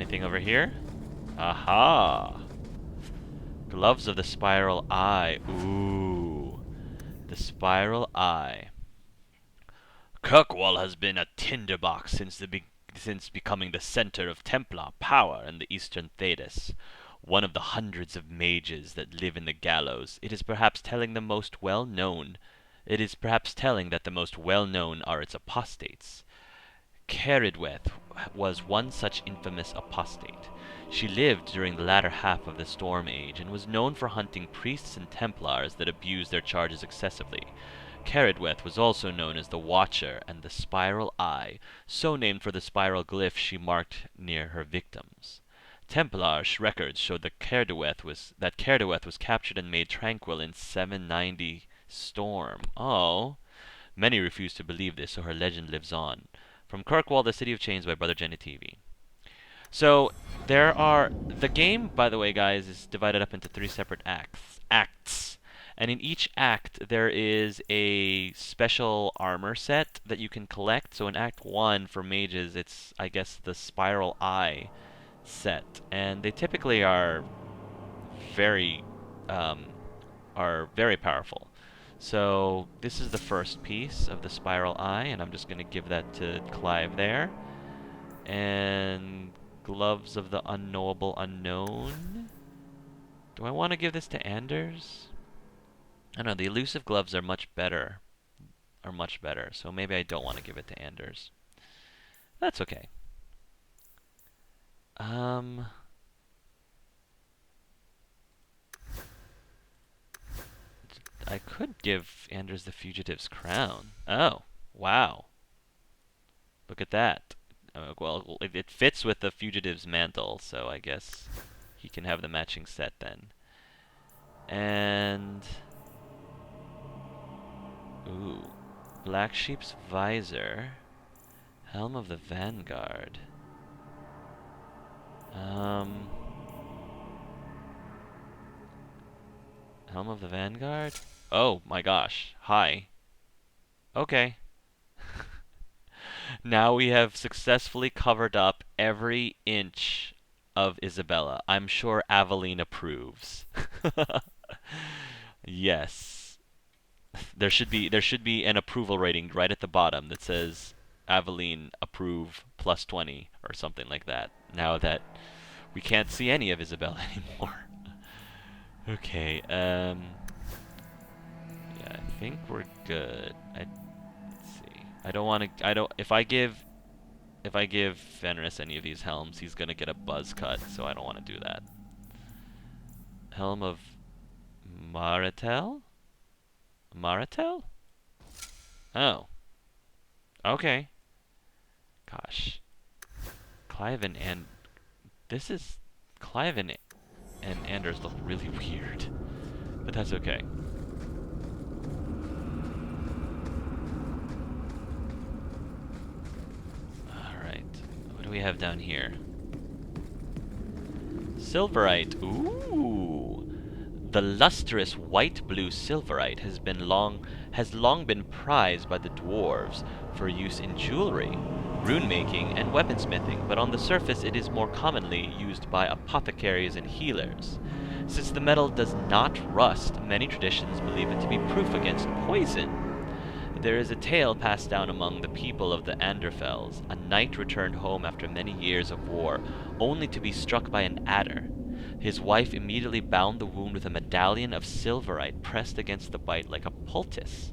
Anything over here? Aha! Gloves of the Spiral Eye. Ooh. The Spiral Eye. Kirkwall has been a tinderbox since becoming the center of Templar power in the Eastern Thedas. One of the hundreds of mages that live in the gallows, it is perhaps telling that the most well-known are its apostates. Caridweth was one such infamous apostate. She lived during the latter half of the Storm Age, and was known for hunting priests and Templars that abused their charges excessively. Caridweth was also known as the Watcher and the Spiral Eye, so named for the spiral glyph she marked near her victims. Templar records showed that Caridweth was captured and made tranquil in 790 Storm. Oh. Many refuse to believe this, so her legend lives on. From Kirkwall, The City of Chains by Brother Jenny TV. So, the game, by the way, guys, is divided up into 3 separate acts. And in each act, there is a special armor set that you can collect. So in Act 1, for mages, it's, I guess, the Spiral Eye set. And they typically are very powerful. So this is the first piece of the Spiral Eye, and I'm just going to give that to Clive there. And Gloves of the Unknowable Unknown. Do I want to give this to Anders? I don't know, the elusive gloves are much better. So maybe I don't want to give it to Anders. That's okay. I could give Anders the Fugitive's crown. Oh, wow. Look at that. Well, it fits with the Fugitive's mantle, so I guess he can have the matching set then. And... ooh. Black Sheep's Visor. Helm of the Vanguard. Helm of the Vanguard? Oh my gosh. Hi. Okay. Now we have successfully covered up every inch of Isabella. I'm sure Aveline approves. Yes. There should be an approval rating right at the bottom that says Aveline approve +20 or something like that. Now that we can't see any of Isabella anymore. Okay, yeah, I think we're good. Let's see. If I give Fenris any of these helms, he's gonna get a buzz cut, so I don't want to do that. Helm of Maratel? Maratel? Oh. Okay. Gosh. Clive and Anders look really weird. But that's okay. Alright. What do we have down here? Silverite. Ooh! The lustrous white-blue silverite has long been prized by the dwarves for use in jewelry, rune-making, and weaponsmithing, but on the surface it is more commonly used by apothecaries and healers. Since the metal does not rust, many traditions believe it to be proof against poison. There is a tale passed down among the people of the Anderfels. A knight returned home after many years of war, only to be struck by an adder. His wife immediately bound the wound with a medallion of silverite pressed against the bite like a poultice.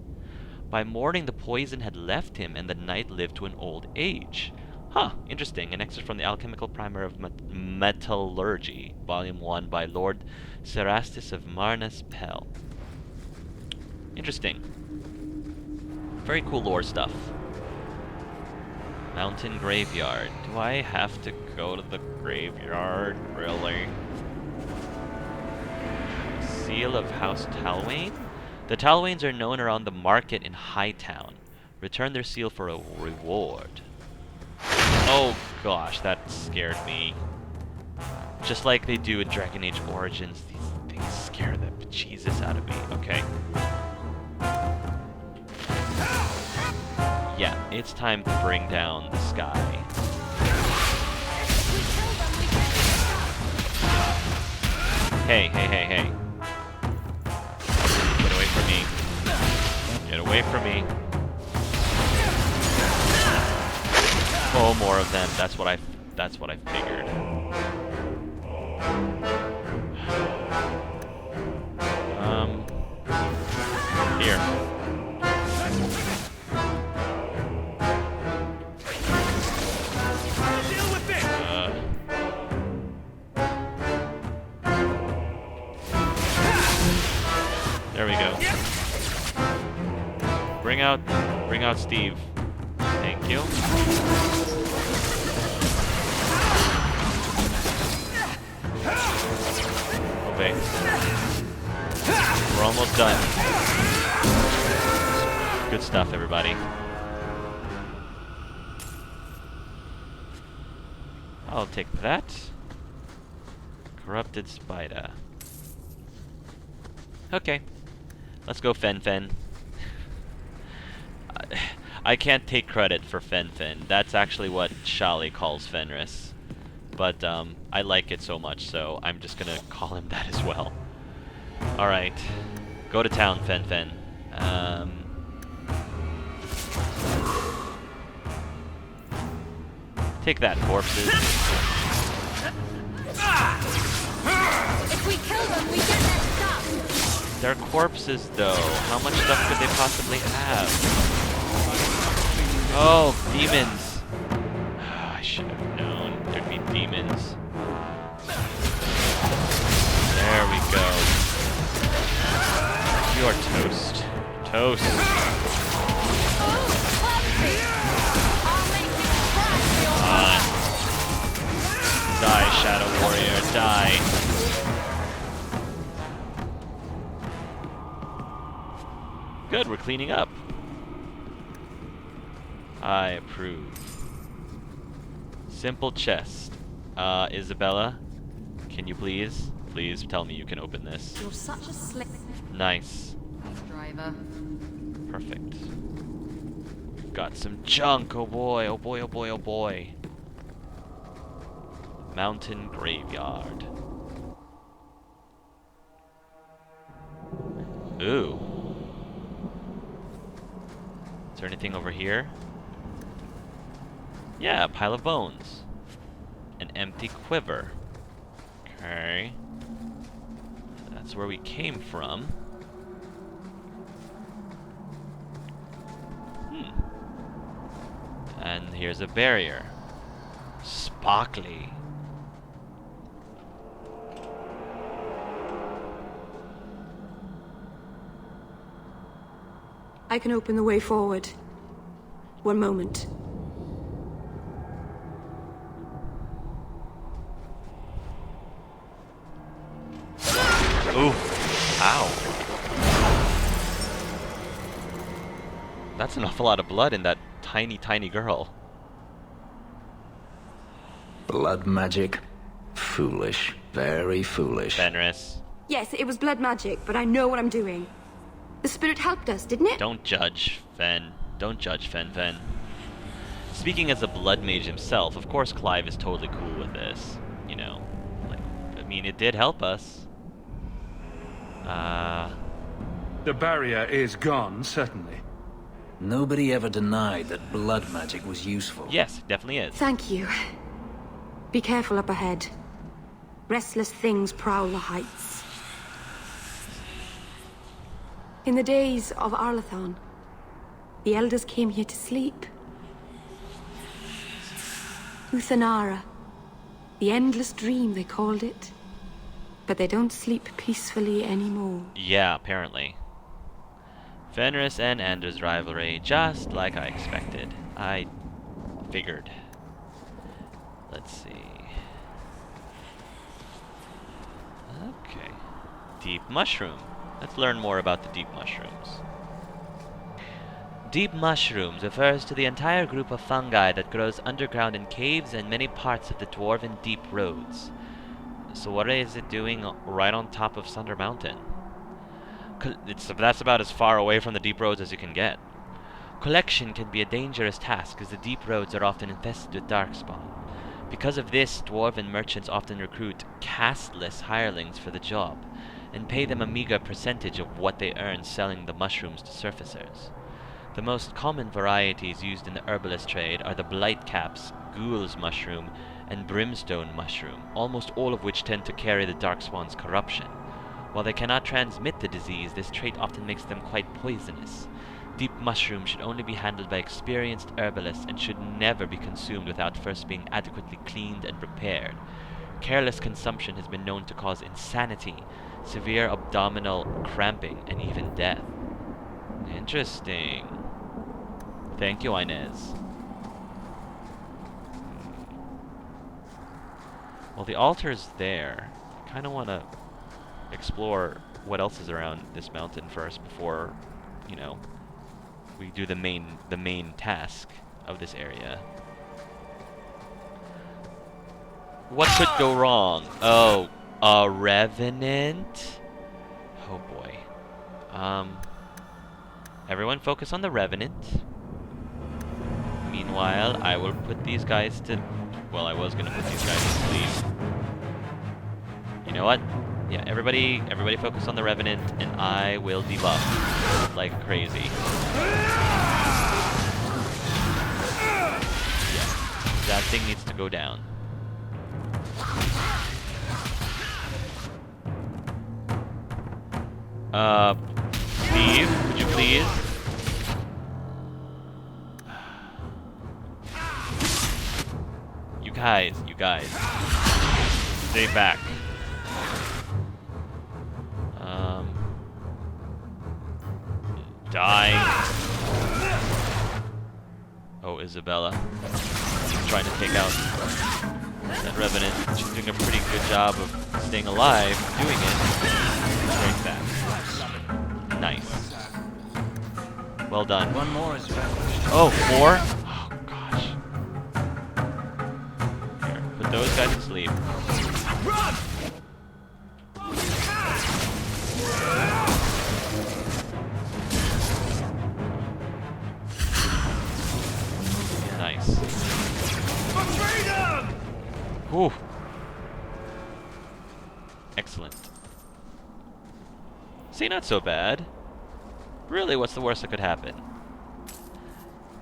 By morning the poison had left him, and the knight lived to an old age. Huh, interesting. An excerpt from the Alchemical Primer of Metallurgy, Volume 1, by Lord Cerastus of Marnus Pell. Interesting. Very cool lore stuff. Mountain Graveyard. Do I have to go to the graveyard? Really? Seal of House Talwain? The Talwains are known around the market in Hightown. Return their seal for a reward. Oh gosh, that scared me. Just like they do in Dragon Age Origins, these things scare the bejesus out of me. Okay. Yeah, it's time to bring down the sky. hey, hey, hey, hey. Get away from me. Get away from me. Oh, more of them. That's what I figured. Here. There we go. Bring out Steve. Thank you. Obey. We're almost done. Good stuff, everybody. I'll take that. Corrupted spider. Okay. Let's go Fen. I can't take credit for Fen. That's actually what Shali calls Fenris. But I like it so much, so I'm just gonna call him that as well. Alright. Go to town, Fen. Take that, corpses. If we kill them, we get their stuff. They're corpses, though. How much stuff could they possibly have? Oh, demons. I should have known there'd be demons. There we go. You're toast. Toast. Die, Shadow Warrior, die. Good, we're cleaning up. I approve. Simple chest. Isabella, can you please tell me you can open this? You're such a slick Nice. driver. Perfect. We've got some junk. Oh boy, oh boy, oh boy, oh boy. Mountain graveyard. Ooh. Is there anything over here? Yeah, a pile of bones. An empty quiver. Okay. That's where we came from. And here's a barrier. Sparkly. I can open the way forward. One moment. Ooh. Ow. That's an awful lot of blood in that tiny, tiny girl. Blood magic? Foolish. Very foolish. Fenris. Yes, it was blood magic, but I know what I'm doing. The spirit helped us, didn't it? Don't judge, Fen. Don't judge, Fen. Speaking as a blood mage himself, of course Clive is totally cool with this. You know, like, I mean, it did help us. The barrier is gone, certainly. Nobody ever denied that blood magic was useful. Yes, it definitely is. Thank you. Be careful up ahead. Restless things prowl the heights. In the days of Arlathon, the elders came here to sleep. Uthanara, the endless dream they called it. But they don't sleep peacefully anymore. Yeah, apparently. Fenris and Anders' rivalry, just like I expected. I figured. Let's see. Okay. Deep mushroom. Let's learn more about the deep mushrooms. Deep mushrooms refers to the entire group of fungi that grows underground in caves and many parts of the dwarven deep roads. So what is it doing right on top of Sundermount? That's about as far away from the deep roads as you can get. Collection can be a dangerous task as the deep roads are often infested with darkspawn. Because of this, dwarven merchants often recruit casteless hirelings for the job, and pay them a meager percentage of what they earn selling the mushrooms to surfacers. The most common varieties used in the herbalist trade are the blightcaps, ghoul's mushroom, and brimstone mushroom, almost all of which tend to carry the darkspawn's corruption. While they cannot transmit the disease, this trait often makes them quite poisonous. Deep mushroom should only be handled by experienced herbalists and should never be consumed without first being adequately cleaned and prepared. Careless consumption has been known to cause insanity, severe abdominal cramping, and even death. Interesting. Thank you, Inez. Well, the altar's there. I kind of want to explore what else is around this mountain first before, you know, we do the main task of this area. What could go wrong? Oh, a Revenant? Oh boy. Everyone focus on the Revenant. Meanwhile, I will put these guys to... Well, I was gonna put these guys to sleep. You know what? Yeah, everybody focus on the Revenant, and I will debuff like crazy. Yeah, that thing needs to go down. Steve, would you please? You guys. Stay back. Die. Oh, Isabella. She's trying to take out that Revenant. She's doing a pretty good job of staying alive, doing it. Break that. Nice. Well done. One more is vanished. Oh, 4? Oh, gosh. Here, put those guys to sleep. Run! Nice. Whew. Excellent. See, not so bad. Really, what's the worst that could happen?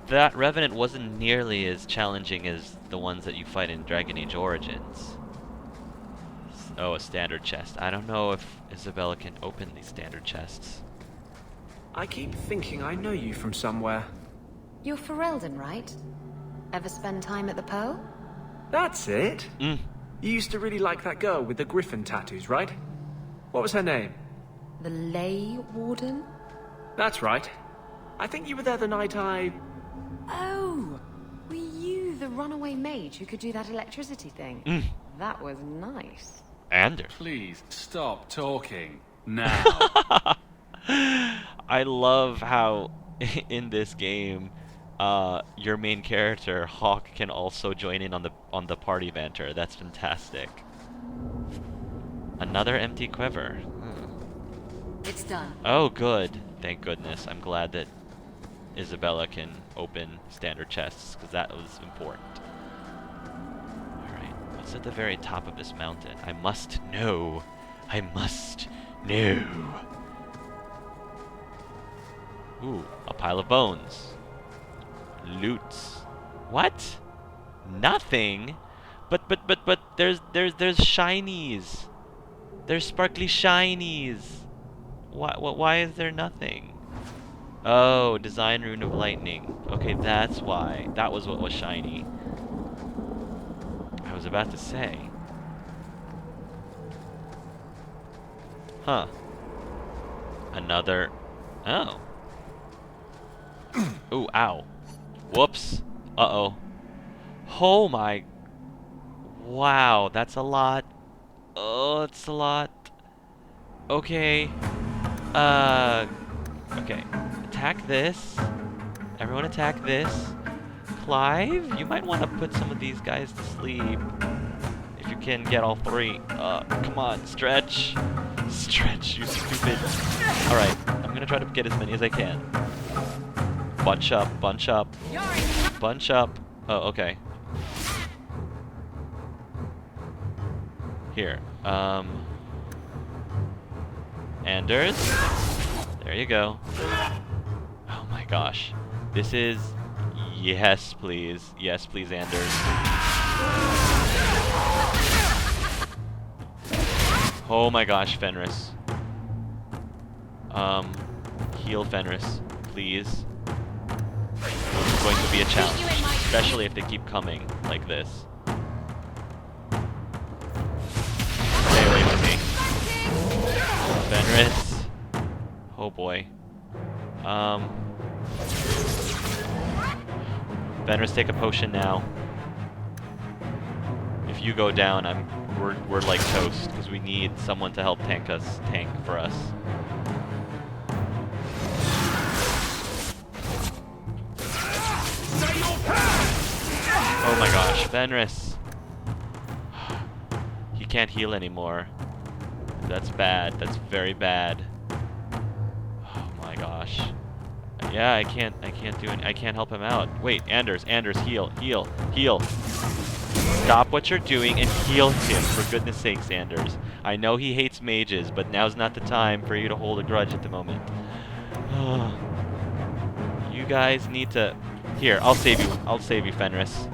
That Revenant wasn't nearly as challenging as the ones that you fight in Dragon Age Origins. Oh, a standard chest. I don't know if Isabella can open these standard chests. I keep thinking I know you from somewhere. You're Ferelden, right? Ever spend time at the Po? That's it. Mm. You used to really like that girl with the griffin tattoos, right? What was her name? The Ley Warden? That's right. I think you were there the night I... Oh, were you the runaway mage who could do that electricity thing? Mm. That was nice. Ander. Please stop talking now. I love how in this game your main character Hawke can also join in on the party banter. That's fantastic. Another empty quiver. It's done. Oh, good. Thank goodness. I'm glad that Isabella can open standard chests, because that was important. Alright, what's at the very top of this mountain? I must know. I must know. Ooh, a pile of bones. Loots. What? Nothing? But there's shinies. There's sparkly shinies. Why is there nothing? Oh, design rune of lightning. Okay, that's why. That was what was shiny. I was about to say. Huh. Another... Oh. Ooh, ow. Whoops. Uh-oh. Oh my... Wow, that's a lot. Oh, it's a lot. Okay. Okay. Attack this. Everyone attack this. Clive, you might want to put some of these guys to sleep. If you can get all 3. Come on, stretch. Stretch, you stupid. Alright, I'm gonna try to get as many as I can. Bunch up, bunch up. Bunch up. Oh, okay. Here. Anders. There you go. Oh my gosh. This is... Yes, please. Yes, please, Anders. Oh my gosh, Fenris. Heal Fenris, please. This is going to be a challenge, especially if they keep coming like this. Stay away from me. Fenris. Oh boy. Fenris, take a potion now. If you go down, we're like toast, because we need someone to help tank for us. Oh my gosh, Fenris. He can't heal anymore. That's bad. That's very bad. Oh my gosh. Yeah, I can't do any. I can't help him out. Wait, Anders, heal. Stop what you're doing and heal him, for goodness sakes, Anders. I know he hates mages, but now's not the time for you to hold a grudge at the moment. You guys need to... Here, I'll save you, Fenris.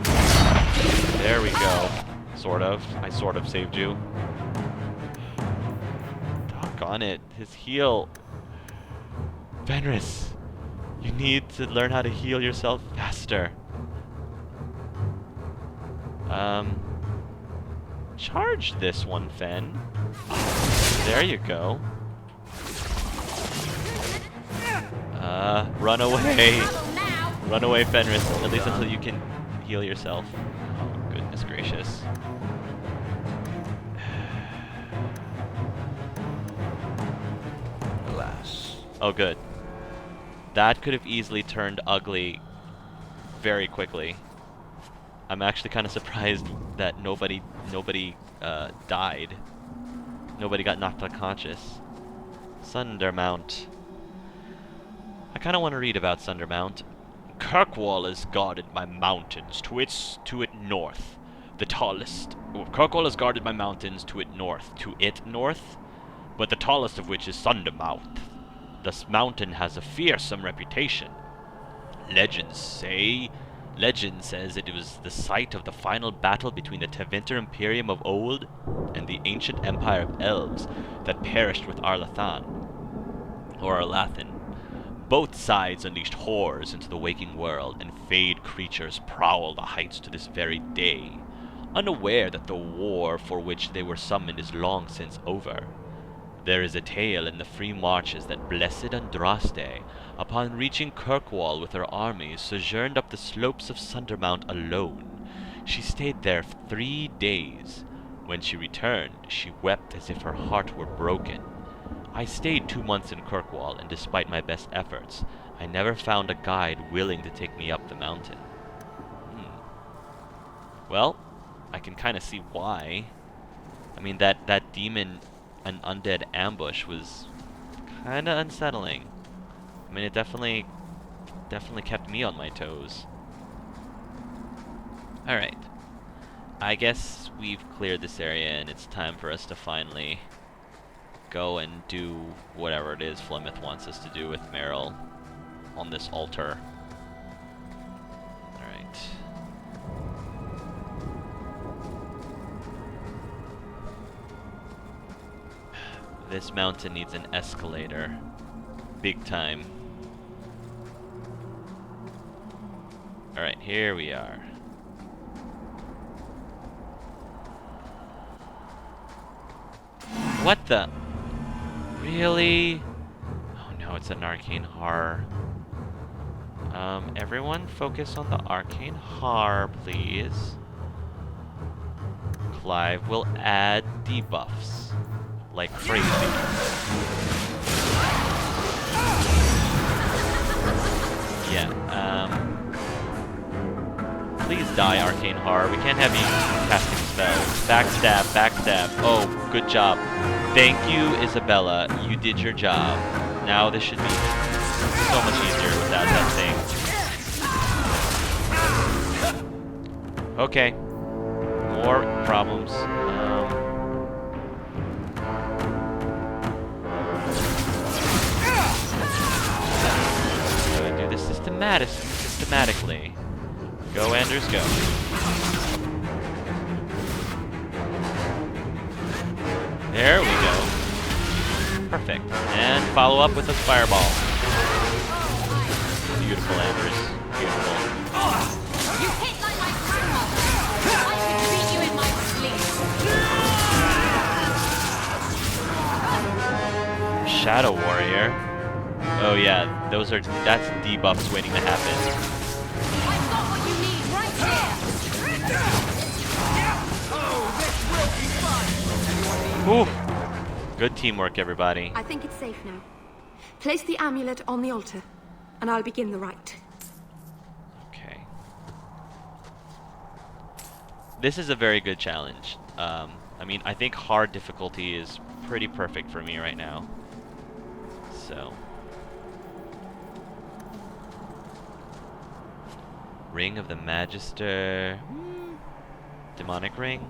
There we go. Sort of. I sort of saved you. Doggone it. His heal... Fenris! You need to learn how to heal yourself faster. Charge this one, Fen. There you go. Run away. Run away, Fenris, at least until you can heal yourself. Oh, goodness gracious. Alas. Oh, good. That could have easily turned ugly very quickly. I'm actually kind of surprised that nobody died. Nobody got knocked unconscious. Sundermount. I kind of want to read about Sundermount. Kirkwall is guarded by mountains to it north. The tallest. Kirkwall is guarded by mountains to it north. But the tallest of which is Sundermount. This mountain has a fearsome reputation. Legend says it was the site of the final battle between the Tevinter Imperium of old and the ancient empire of elves that perished with Arlathan. Both sides unleashed horrors into the waking world, and feyed creatures prowl the heights to this very day, unaware that the war for which they were summoned is long since over. There is a tale in the free marches that blessed Andraste, upon reaching Kirkwall with her armies, sojourned up the slopes of Sundermount alone. She stayed there 3 days. When she returned, she wept as if her heart were broken. I stayed 2 months in Kirkwall, and despite my best efforts, I never found a guide willing to take me up the mountain. Well, I can kind of see why. I mean, that demon and undead ambush was kind of unsettling. I mean, it definitely kept me on my toes. Alright. I guess we've cleared this area, and it's time for us to finally go and do whatever it is Flemeth wants us to do with Merrill on this altar. Alright. This mountain needs an escalator. Big time. Alright, here we are. What the? Really? Oh no, it's an arcane horror. Everyone focus on the arcane horror, please. Clive will add debuffs. Like crazy. Yeah, please die, arcane horror. We can't have you casting spells. Backstab. Oh, good job. Thank you, Isabella. You did your job. Now this should be so much easier without that thing. Okay. More problems. systematically. Go, Anders, go. There we go. Perfect. And follow up with a fireball. Beautiful, Anders. Beautiful. You hit like my grandmother. I could beat you in my sleep. Shadow Warrior. Oh yeah, that's debuffs waiting to happen. I've got what you need right here. Ooh. Good teamwork, everybody. I think it's safe now. Place the amulet on the altar, and I'll begin the rite. Okay. This is a very good challenge. I mean, I think hard difficulty is pretty perfect for me right now. So. Ring of the Magister. Demonic ring.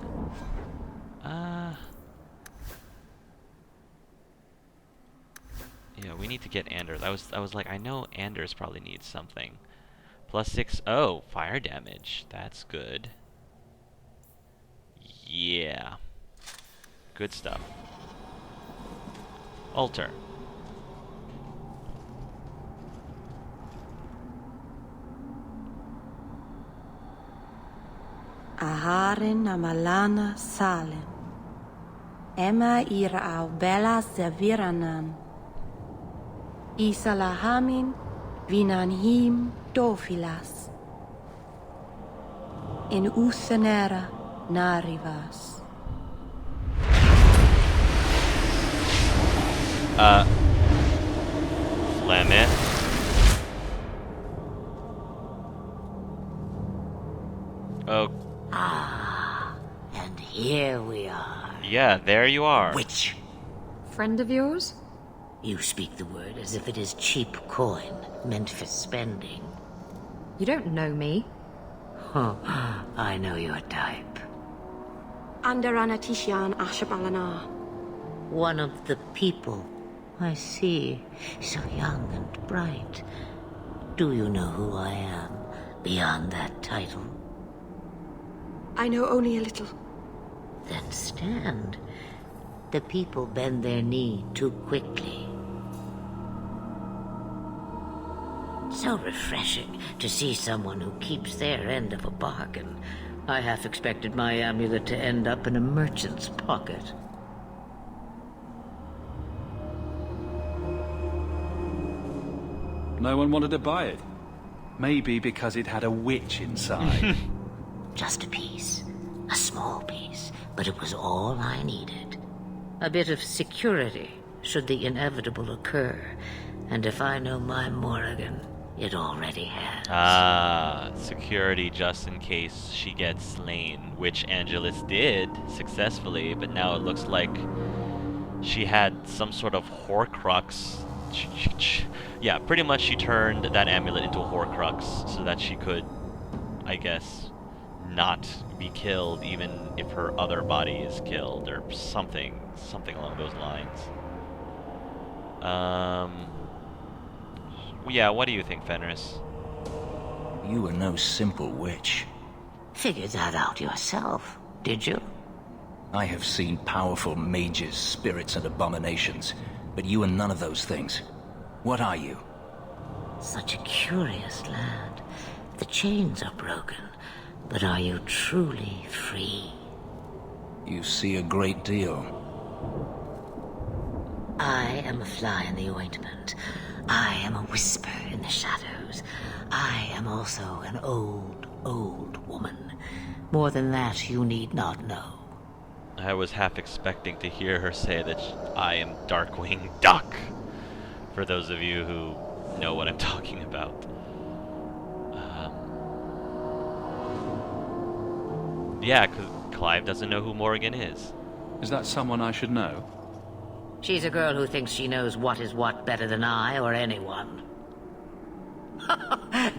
Yeah, we need to get Anders. I was like, I know Anders probably needs something. +6. Oh, fire damage. That's good. Yeah. Good stuff. Altar. Aharen amalana salen. Emma ira au bella serviranan. Isalahamin vinanhim dofilas. In usanera narivas. Flemeth. Oh. And here we are. Yeah, there you are. Witch, Friend of yours? you speak the word as if it is cheap coin meant for spending. You don't know me. Huh, I know your type. Andaratishan Asha'bellanar. One of the people. I see. So young and bright. Do you know who I am, beyond that title? I know only a little. Then stand. The people bend their knee too quickly. So refreshing to see someone who keeps their end of a bargain. I half expected my amulet to end up in a merchant's pocket. No one wanted to buy it. Maybe because it had a witch inside. Just a piece. A small piece. But it was all I needed. A bit of security, should the inevitable occur. And if I know my Morrigan, it already has. Ah, security just in case she gets slain, which Angelus did successfully, but now it looks like she had some sort of Horcrux. Yeah, pretty much she turned that amulet into a Horcrux so that she could, I guess, not be killed even if her other body is killed or something along those lines. Yeah, what do you think, Fenris? You were no simple witch. Figured that out yourself, did you? I have seen powerful mages, spirits, and abominations, but you are none of those things. What are you? Such a curious lad. The chains are broken, but are you truly free? You see a great deal. I am a fly in the ointment. I am a whisper in the shadows. I am also an old woman. More than that, you need not know. I was half expecting to hear her say that I am Darkwing Duck, for those of you who know what I'm talking about. Yeah, because Clive doesn't know who Morrigan is. Is that someone I should know? She's a girl who thinks she knows what is what better than I or anyone.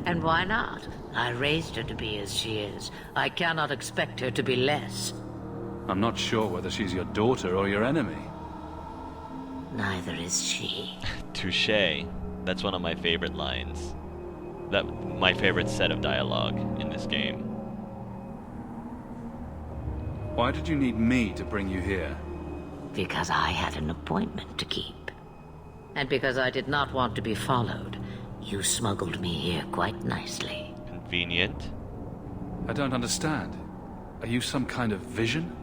And why not? I raised her to be as she is. I cannot expect her to be less. I'm not sure whether she's your daughter or your enemy. Neither is she. Touché. That's one of my favorite lines. my favorite set of dialogue in this game. Why did you need me to bring you here? Because I had an appointment to keep. And because I did not want to be followed, you smuggled me here quite nicely. Convenient. I don't understand. Are you some kind of vision?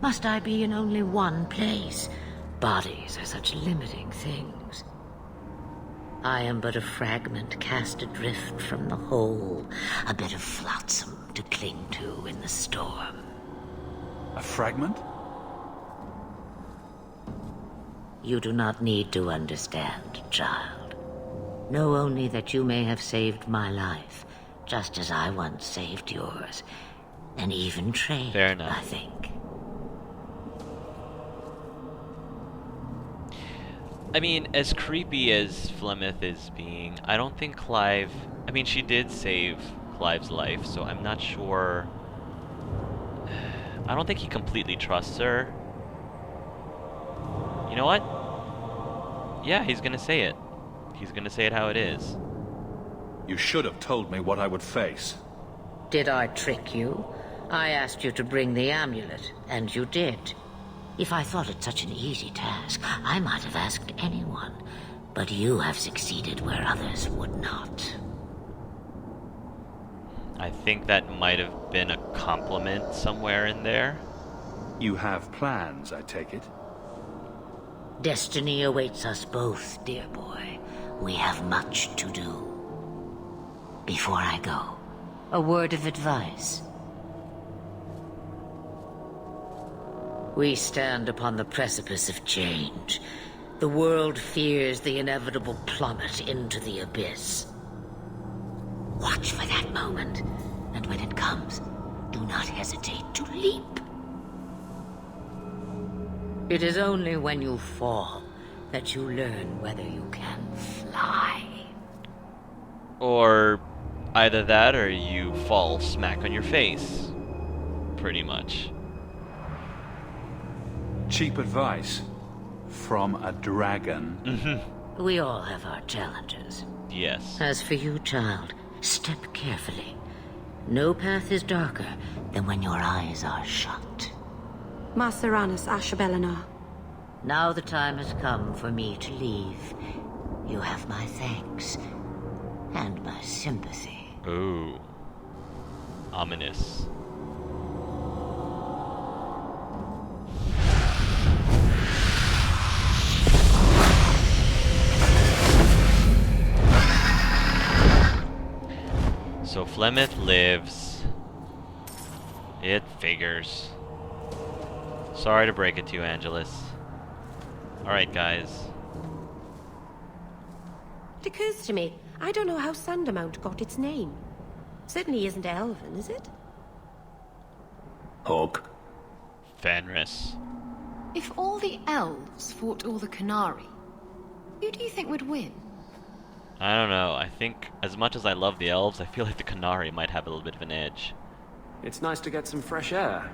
Must I be in only one place? Bodies are such limiting things. I am but a fragment cast adrift from the whole, a bit of flotsam to cling to in the storm. A fragment? You do not need to understand, child. Know only that you may have saved my life, just as I once saved yours. And even trade, Fair enough. I think. I mean, as creepy as Flemeth is being, I don't think Clive... I mean, she did save Clive's life, so I'm not sure... I don't think he completely trusts her. You know what? Yeah, he's gonna say it. He's gonna say it how it is. You should have told me what I would face. Did I trick you? I asked you to bring the amulet, and you did. If I thought it such an easy task, I might have asked anyone. But you have succeeded where others would not. I think that might have been a compliment somewhere in there. You have plans, I take it? Destiny awaits us both, dear boy. We have much to do. Before I go, a word of advice. We stand upon the precipice of change. The world fears the inevitable plummet into the abyss. Watch for that moment, and when it comes, do not hesitate to leap. It is only when you fall that you learn whether you can fly. Or either that or you fall smack on your face. Pretty much. Cheap advice. From a dragon. Mm-hmm. We all have our challenges. Yes. As for you, child, step carefully. No path is darker than when your eyes are shut. Maceranus Asha'bellanar. Now the time has come for me to leave. You have my thanks and my sympathy. Ooh. Ominous. So Flemeth lives. It figures. Sorry to break it to you, Angelus. Alright, guys. It occurs to me, I don't know how Sundermount got its name. Certainly isn't Elven, is it? Hawke. Fenris. If all the elves fought all the Canary, who do you think would win? I don't know. I think, as much as I love the elves, I feel like the Canary might have a little bit of an edge. It's nice to get some fresh air.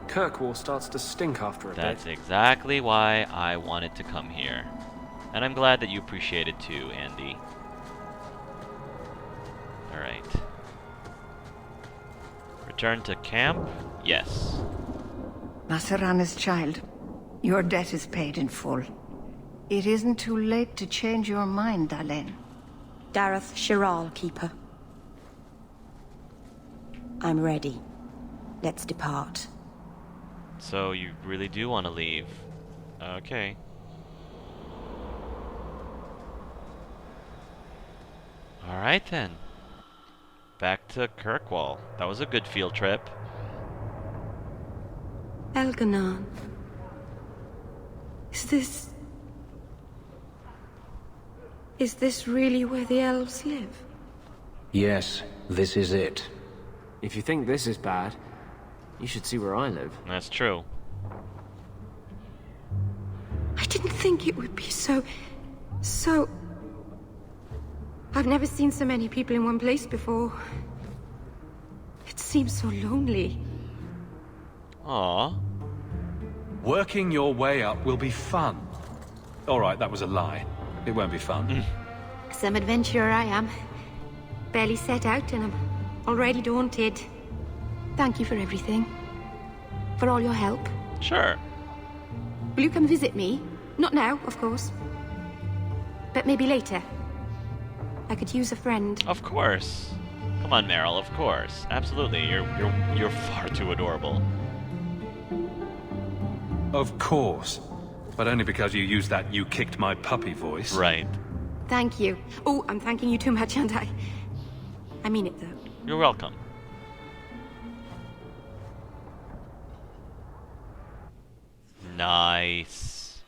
Kirkwall starts to stink after a That's bit. exactly why I wanted to come here. And I'm glad that you appreciate it too, Andy. Alright. Return to camp? Yes. Maceranus, child, your debt is paid in full. It isn't too late to change your mind, Dalen. Dareth Shiral, Keeper. I'm ready. Let's depart. So you really do want to leave? Okay. Alright then. Back to Kirkwall. That was a good field trip. Elganan. Is this really where the elves live? Yes, this is it. If you think this is bad, you should see where I live. That's true. I didn't think it would be so... I've never seen so many people in one place before. It seems so lonely. Aww. Working your way up will be fun. Alright, that was a lie. It won't be fun. Some adventurer I am. Barely set out and I'm already daunted. Thank you for everything. For all your help. Sure. Will you come visit me? Not now, of course. But maybe later. I could use a friend. Of course. Come on, Merrill, of course. Absolutely. You're far too adorable. Of course. But only because you used that "you kicked my puppy" voice. Right. Thank you. Oh, I'm thanking you too much, aren't I? I mean it, though. You're welcome. Nice.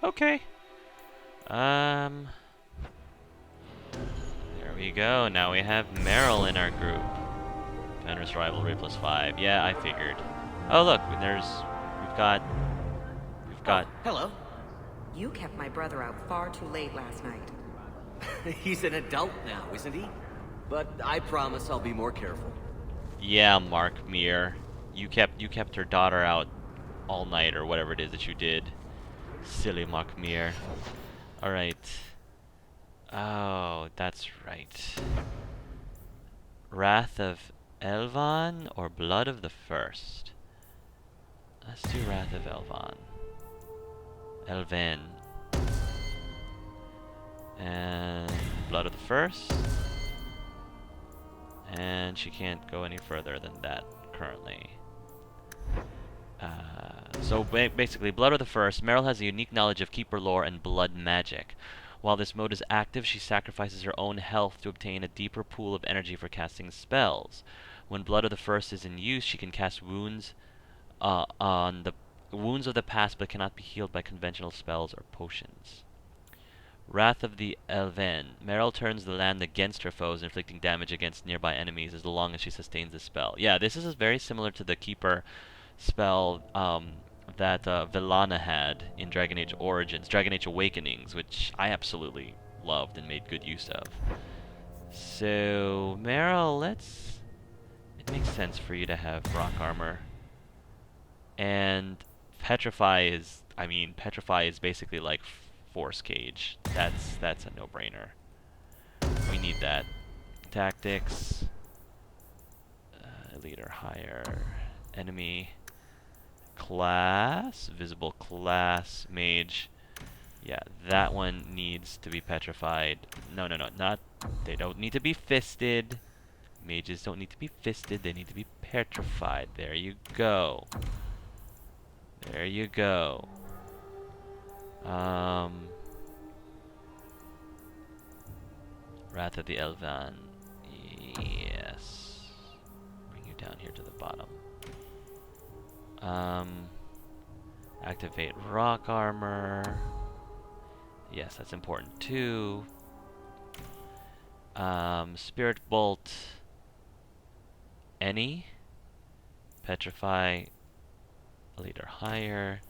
Okay. There we go. Now we have Merrill in our group. Generous rivalry +5. Yeah, I figured. Oh look, we've got. Hello. You kept my brother out far too late last night. He's an adult now, isn't he? But I promise I'll be more careful. Yeah, Mark Meir. You kept her daughter out all night or whatever it is that you did. Silly Mark Meir. Alright. Oh, that's right. Wrath of Elvan or Blood of the First? Let's do Wrath of Elvan. Elven. And Blood of the First. And she can't go any further than that currently. So basically, Blood of the First, Merrill has a unique knowledge of Keeper lore and blood magic. While this mode is active, she sacrifices her own health to obtain a deeper pool of energy for casting spells. When Blood of the First is in use, she can cast wounds on the wounds of the past, but cannot be healed by conventional spells or potions. Wrath of the Elven. Merrill turns the land against her foes, inflicting damage against nearby enemies as long as she sustains the spell. Yeah, this is very similar to the Keeper spell that Velana had in Dragon Age Origins, Dragon Age Awakenings, which I absolutely loved and made good use of. So, Merrill, it makes sense for you to have rock armor. And Petrify is basically like Force Cage. That's a no-brainer. We need that. Tactics. Elite or higher. Enemy. Class. Visible class. Mage. Yeah, that one needs to be petrified. No, not. They don't need to be fisted. Mages don't need to be fisted. They need to be petrified. There you go. There you go. Wrath of the Elvan. Yes. Bring you down here to the bottom. Activate rock armor. Yes, that's important too. Spirit bolt. Any. Petrify. A leader higher.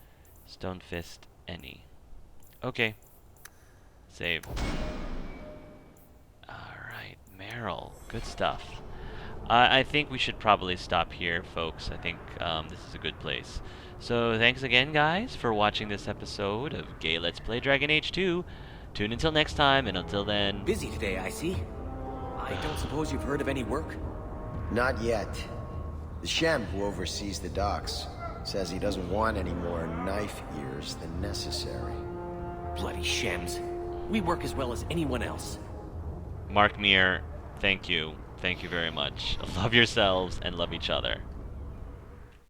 Stone fist. Any. Okay. Save. Alright, Merrill. Good stuff. I think we should probably stop here, folks. I think this is a good place. So thanks again, guys, for watching this episode of Gay Let's Play Dragon Age 2. Tune until next time, and until then... Busy today, I see. I don't suppose you've heard of any work? Not yet. The Shem who oversees the docks says he doesn't want any more knife ears than necessary. Bloody Shems. We work as well as anyone else. Mark Meir, thank you. Thank you very much. Love yourselves and love each other.